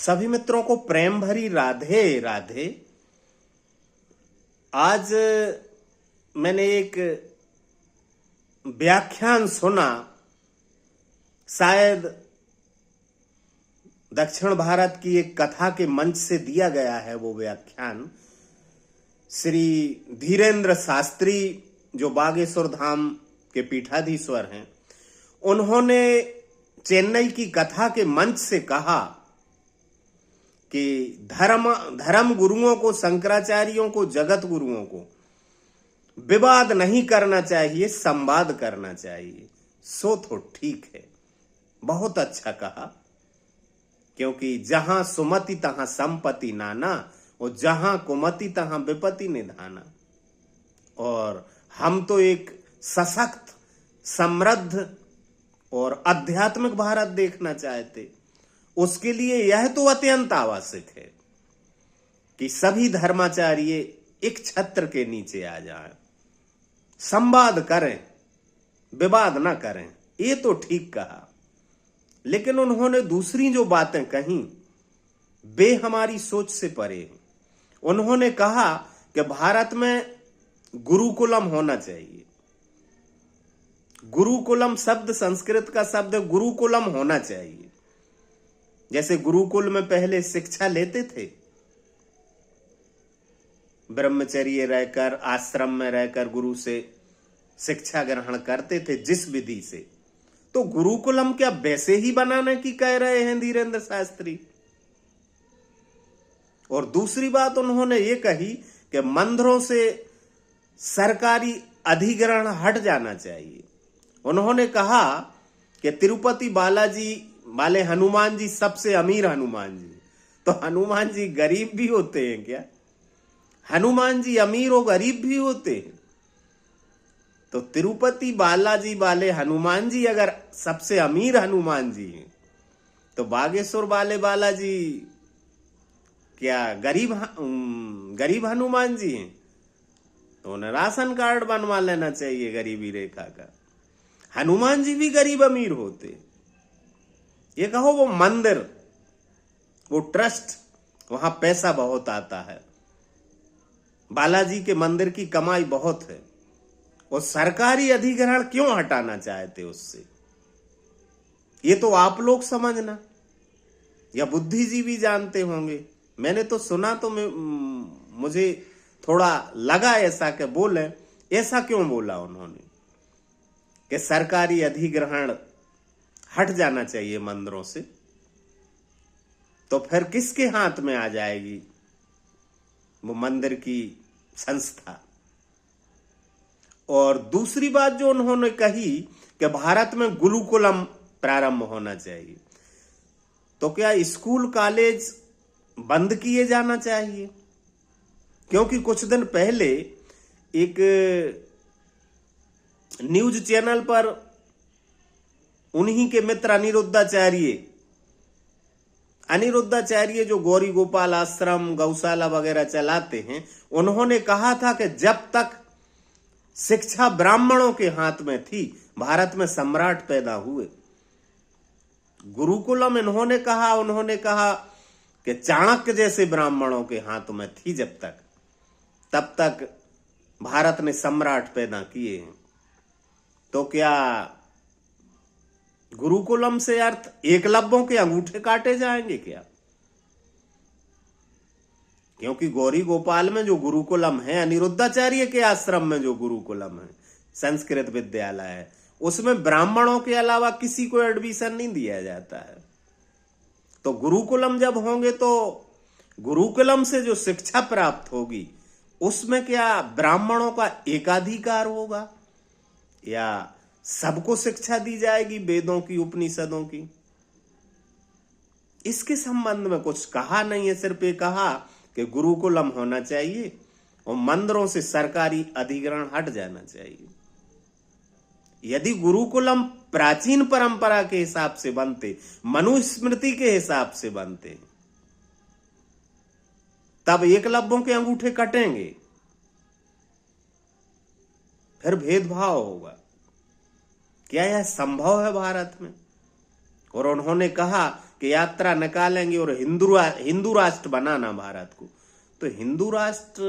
सभी मित्रों को प्रेम भरी राधे राधे। आज मैंने एक व्याख्यान सुना, शायद दक्षिण भारत की एक कथा के मंच से दिया गया है। वो व्याख्यान श्री धीरेन्द्र शास्त्री जो बागेश्वर धाम के पीठाधीश्वर हैं, उन्होंने चेन्नई की कथा के मंच से कहा कि धर्म गुरुओं को, शंकराचार्यों को, जगत गुरुओं को विवाद नहीं करना चाहिए, संवाद करना चाहिए। सो तो ठीक है, बहुत अच्छा कहा, क्योंकि जहां सुमति तहां संपत्ति नाना और जहां कुमति तहां विपत्ति निधाना। और हम तो एक सशक्त, समृद्ध और आध्यात्मिक भारत देखना चाहते। उसके लिए यह तो अत्यंत आवश्यक है कि सभी धर्माचार्य एक छत्र के नीचे आ जाएं, संवाद करें, विवाद ना करें। ये तो ठीक कहा, लेकिन उन्होंने दूसरी जो बातें कही वे हमारी सोच से परे हैं। उन्होंने कहा कि भारत में गुरुकुलम होना चाहिए। गुरुकुलम शब्द संस्कृत का शब्द है, गुरुकुलम होना चाहिए। जैसे गुरुकुल में पहले शिक्षा लेते थे, ब्रह्मचर्य रहकर, आश्रम में रहकर गुरु से शिक्षा ग्रहण करते थे जिस विधि से, तो गुरुकुलम क्या वैसे ही बनाने की कह रहे हैं धीरेन्द्र शास्त्री। और दूसरी बात उन्होंने ये कही कि मंदिरों से सरकारी अधिग्रहण हट जाना चाहिए। उन्होंने कहा कि तिरुपति बालाजी वाले हनुमान जी सबसे अमीर हनुमान जी, तो हनुमान जी गरीब भी होते हैं क्या? हनुमान जी अमीर और गरीब भी होते हैं। तो तिरुपति बालाजी वाले हनुमान जी अगर सबसे अमीर हनुमान जी हैं, तो बागेश्वर वाले बालाजी क्या गरीब हनुमान जी हैं? तो उन्हें राशन कार्ड बनवा लेना चाहिए गरीबी रेखा का। हनुमान जी भी गरीब अमीर होते। ये कहो वो मंदिर, वो ट्रस्ट, वहां पैसा बहुत आता है, बालाजी के मंदिर की कमाई बहुत है, और सरकारी अधिग्रहण क्यों हटाना चाहते उससे? ये तो आप लोग समझना, या बुद्धिजीवी जानते होंगे। मैंने तो सुना, तो मुझे थोड़ा लगा ऐसा कि बोले, ऐसा क्यों बोला उन्होंने कि सरकारी अधिग्रहण हट जाना चाहिए मंदिरों से? तो फिर किसके हाथ में आ जाएगी वो मंदिर की संस्था? और दूसरी बात जो उन्होंने कही कि भारत में गुरुकुलम प्रारंभ होना चाहिए, तो क्या स्कूल कॉलेज बंद किए जाना चाहिए? क्योंकि कुछ दिन पहले एक न्यूज चैनल पर उन्हीं के मित्र अनिरुद्धाचार्य जो गौरी गोपाल आश्रम, गौशाला वगैरह चलाते हैं, उन्होंने कहा था कि जब तक शिक्षा ब्राह्मणों के हाथ में थी, भारत में सम्राट पैदा हुए। गुरुकुलम उन्होंने कहा कि चाणक्य जैसे ब्राह्मणों के हाथ में थी जब तक, तब तक भारत ने सम्राट पैदा किए हैं। तो क्या गुरुकुलम से अर्थ एकलव्यों के अंगूठे काटे जाएंगे क्या? क्योंकि गौरी गोपाल में जो गुरुकुलम है, अनिरुद्धाचार्य के आश्रम में जो गुरुकुलम है, संस्कृत विद्यालय है, उसमें ब्राह्मणों के अलावा किसी को एडमिशन नहीं दिया जाता है। तो गुरुकुलम जब होंगे तो गुरुकुलम से जो शिक्षा प्राप्त होगी उसमें क्या ब्राह्मणों का एकाधिकार होगा, या सबको शिक्षा दी जाएगी वेदों की, उपनिषदों की? इसके संबंध में कुछ कहा नहीं है, सिर्फ ये कहा कि गुरुकुलम होना चाहिए और मंदिरों से सरकारी अधिग्रहण हट जाना चाहिए। यदि गुरुकुलम प्राचीन परंपरा के हिसाब से बनते, मनुस्मृति के हिसाब से बनते, तब एकलव्यों के अंगूठे कटेंगे, फिर भेदभाव होगा। क्या यह संभव है भारत में? और उन्होंने कहा कि यात्रा निकालेंगे और हिंदू राष्ट्र बनाना भारत को, तो हिंदू राष्ट्र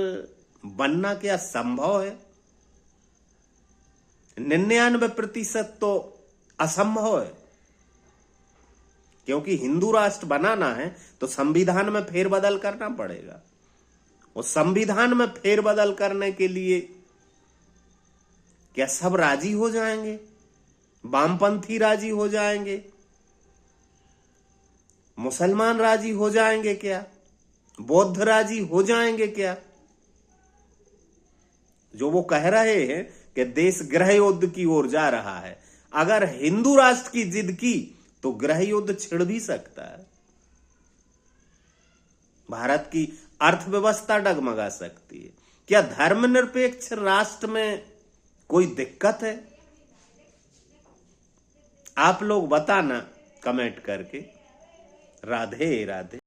बनना क्या संभव है? 99% तो असंभव है, क्योंकि हिंदू राष्ट्र बनाना है तो संविधान में फेरबदल करना पड़ेगा। और संविधान में फेरबदल करने के लिए क्या सब राजी हो जाएंगे? वामपंथी राजी हो जाएंगे? मुसलमान राजी हो जाएंगे क्या? बौद्ध राजी हो जाएंगे क्या? जो वो कह रहे हैं कि देश गृह युद्ध की ओर जा रहा है, अगर हिंदू राष्ट्र की जिद की तो गृह युद्ध छिड़ भी सकता है। भारत की अर्थव्यवस्था डगमगा सकती है। क्या धर्मनिरपेक्ष राष्ट्र में कोई दिक्कत है? आप लोग बताना कमेंट करके। राधे राधे।